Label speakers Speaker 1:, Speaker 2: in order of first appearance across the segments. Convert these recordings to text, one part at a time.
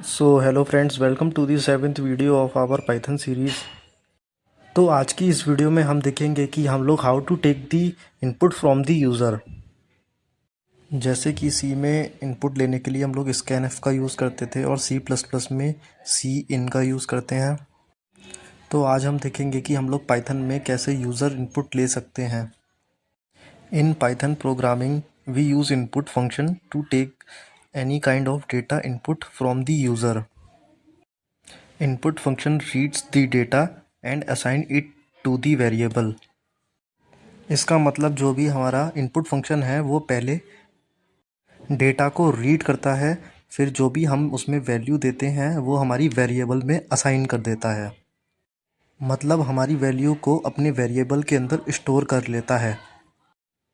Speaker 1: So hello friends, welcome to the 7th video of our Python series. तो आज की इस वीडियो में हम देखेंगे कि हम लोग how to take the input from the user. जैसे कि सी में इनपुट लेने के लिए हम लोग स्कैनएफ का यूज़ करते थे और सी प्लस प्लस में सी इन का यूज़ करते हैं। तो आज हम देखेंगे कि हम लोग पाइथन में कैसे यूज़र इनपुट ले सकते हैं। In Python programming we use input function to take any kind of data input from the user. Input function reads the data and assign it to the variable. इसका मतलब जो भी हमारा इनपुट फंक्शन है वो पहले डेटा को read करता है, फिर जो भी हम उसमें वैल्यू देते हैं वो हमारी वेरिएबल में असाइन कर देता है। मतलब हमारी वैल्यू को अपने वेरिएबल के अंदर स्टोर कर लेता है।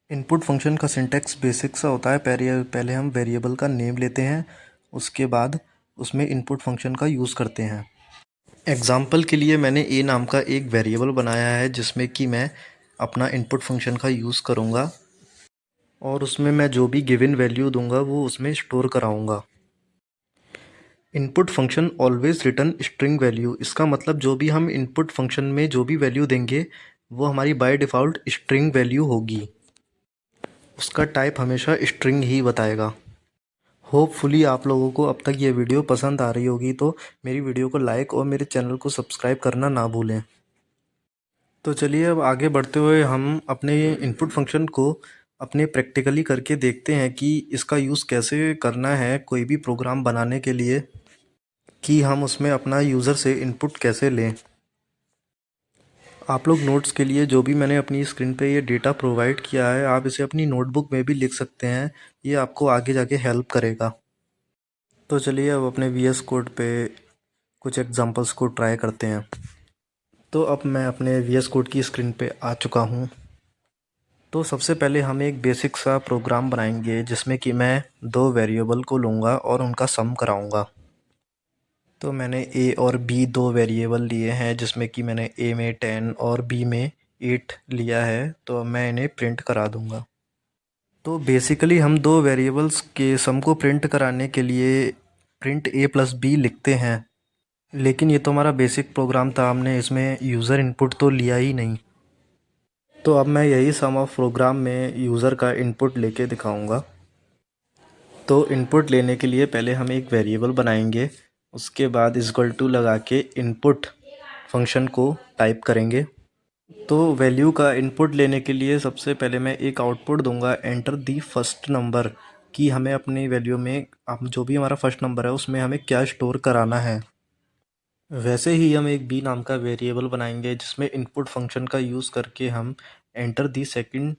Speaker 1: इनपुट फंक्शन का सिंटैक्स बेसिक सा होता है। पहले हम वेरिएबल का नेम लेते हैं, उसके बाद उसमें इनपुट फंक्शन का यूज़ करते हैं। एग्ज़ाम्पल के लिए मैंने ए नाम का एक वेरिएबल बनाया है जिसमें कि मैं अपना इनपुट फंक्शन का यूज़ करूँगा और उसमें मैं जो भी गिवन वैल्यू दूंगा वो उसमें स्टोर कराऊँगा। Input function always return string value. इसका मतलब जो भी हम इनपुट फंक्शन में जो भी वैल्यू देंगे वो हमारी बाय डिफ़ॉल्ट स्ट्रिंग वैल्यू होगी। उसका टाइप हमेशा स्ट्रिंग ही बताएगा। होपफुली आप लोगों को अब तक ये वीडियो पसंद आ रही होगी, तो मेरी वीडियो को लाइक और मेरे चैनल को सब्सक्राइब करना ना भूलें। तो चलिए अब आगे बढ़ते हुए हम अपने इनपुट फंक्शन को अपने प्रैक्टिकली करके देखते हैं कि इसका यूज़ कैसे करना है कोई भी प्रोग्राम बनाने के लिए, कि हम उसमें अपना यूज़र से इनपुट कैसे लें। आप लोग नोट्स के लिए जो भी मैंने अपनी स्क्रीन पे ये डेटा प्रोवाइड किया है, आप इसे अपनी नोटबुक में भी लिख सकते हैं। ये आपको आगे जाके हेल्प करेगा। तो चलिए अब अपने VS कोड पे कुछ एग्जांपल्स को ट्राई करते हैं। तो अब मैं अपने VS कोड की स्क्रीन पे आ चुका हूँ। तो सबसे पहले हम एक बेसिक सा प्रोग्राम बनाएंगे जिसमें कि मैं दो वेरिएबल को लूँगा और उनका सम कराऊँगा। तो मैंने A और B दो वेरिएबल लिए हैं जिसमें कि मैंने A में 10 और B में 8 लिया है। तो अब मैं इन्हें प्रिंट करा दूँगा। तो बेसिकली हम दो वेरिएबल्स के सम को प्रिंट कराने के लिए प्रिंट A प्लस B लिखते हैं, लेकिन ये तो हमारा बेसिक प्रोग्राम था, हमने इसमें यूज़र इनपुट तो लिया ही नहीं। तो अब मैं यही सम ऑफ प्रोग्राम में यूज़र का इनपुट लेके दिखाऊंगा। तो इनपुट लेने के लिए पहले हम एक वेरिएबल बनाएंगे, उसके बाद इक्वल टू लगा के इनपुट फंक्शन को टाइप करेंगे। तो वैल्यू का इनपुट लेने के लिए सबसे पहले मैं एक आउटपुट दूंगा, एंटर दी फर्स्ट नंबर, कि हमें अपनी वैल्यू में हम जो भी हमारा फर्स्ट नंबर है उसमें हमें क्या स्टोर कराना है। वैसे ही हम एक बी नाम का वेरिएबल बनाएंगे जिसमें इनपुट फंक्शन का यूज़ करके हम एंटर दी सेकंड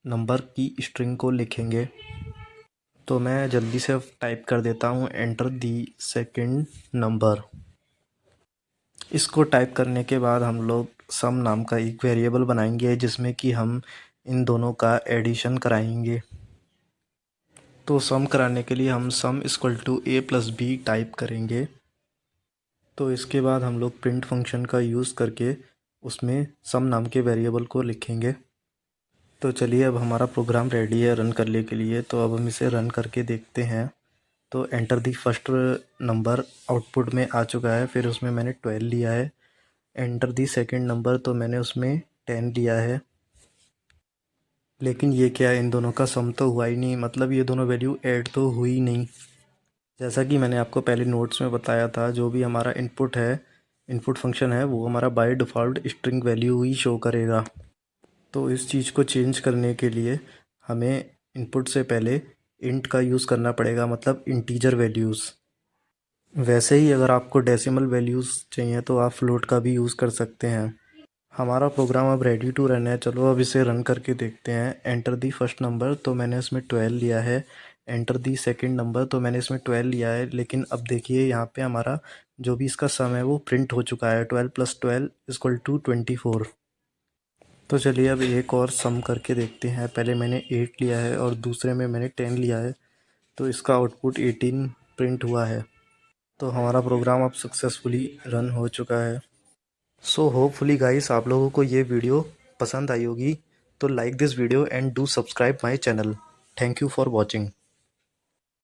Speaker 1: नंबर की स्ट्रिंग को लिखेंगे। तो मैं जल्दी से टाइप कर देता हूँ, एंटर दी सेकंड नंबर। इसको टाइप करने के बाद हम लोग सम नाम का एक वेरिएबल बनाएंगे जिसमें कि हम इन दोनों का एडिशन कराएंगे। तो सम कराने के लिए हम sum equal to A plus B type करेंगे। तो इसके बाद हम लोग प्रिंट फंक्शन का यूज़ करके उसमें सम नाम के वेरिएबल को लिखेंगे। तो चलिए अब हमारा प्रोग्राम रेडी है रन करने के लिए। तो अब हम इसे रन करके देखते हैं। तो enter the first number output में आ चुका है, फिर उसमें मैंने 12 लिया है। एंटर दी सेकंड नंबर, तो मैंने उसमें 10 लिया है। लेकिन ये क्या है, इन दोनों का सम तो हुआ ही नहीं, मतलब ये दोनों वैल्यू ऐड तो हुई नहीं। जैसा कि मैंने आपको पहले नोट्स में बताया था, जो भी हमारा इनपुट है, इनपुट फंक्शन है, वो हमारा by default string value he show करेगा। तो इस चीज़ को चेंज करने के लिए हमें इनपुट से पहले इंट का यूज़ करना पड़ेगा, मतलब इंटीजर वैल्यूज़। वैसे ही अगर आपको डेसिमल वैल्यूज़ चाहिए तो आप फ्लोट का भी यूज़ कर सकते हैं। हमारा प्रोग्राम अब रेडी टू रन है। चलो अब इसे रन करके देखते हैं। एंटर दी फर्स्ट नंबर, तो मैंने इसमें 12 लिया है। एंटर दी सेकंड नंबर, तो मैंने इसमें 12 लिया है। लेकिन अब देखिए यहाँ पे हमारा जो भी इसका सम है वो प्रिंट हो चुका है, 12 + 12 = 24। तो चलिए अब एक और सम करके देखते हैं। पहले मैंने 8 लिया है और दूसरे में मैंने 10 लिया है, तो इसका आउटपुट 18 प्रिंट हुआ है। तो हमारा प्रोग्राम अब सक्सेसफुली रन हो चुका है। सो होपफुली गाइस आप लोगों को ये वीडियो पसंद आई होगी। तो like this video and do subscribe my channel. Thank you for watching.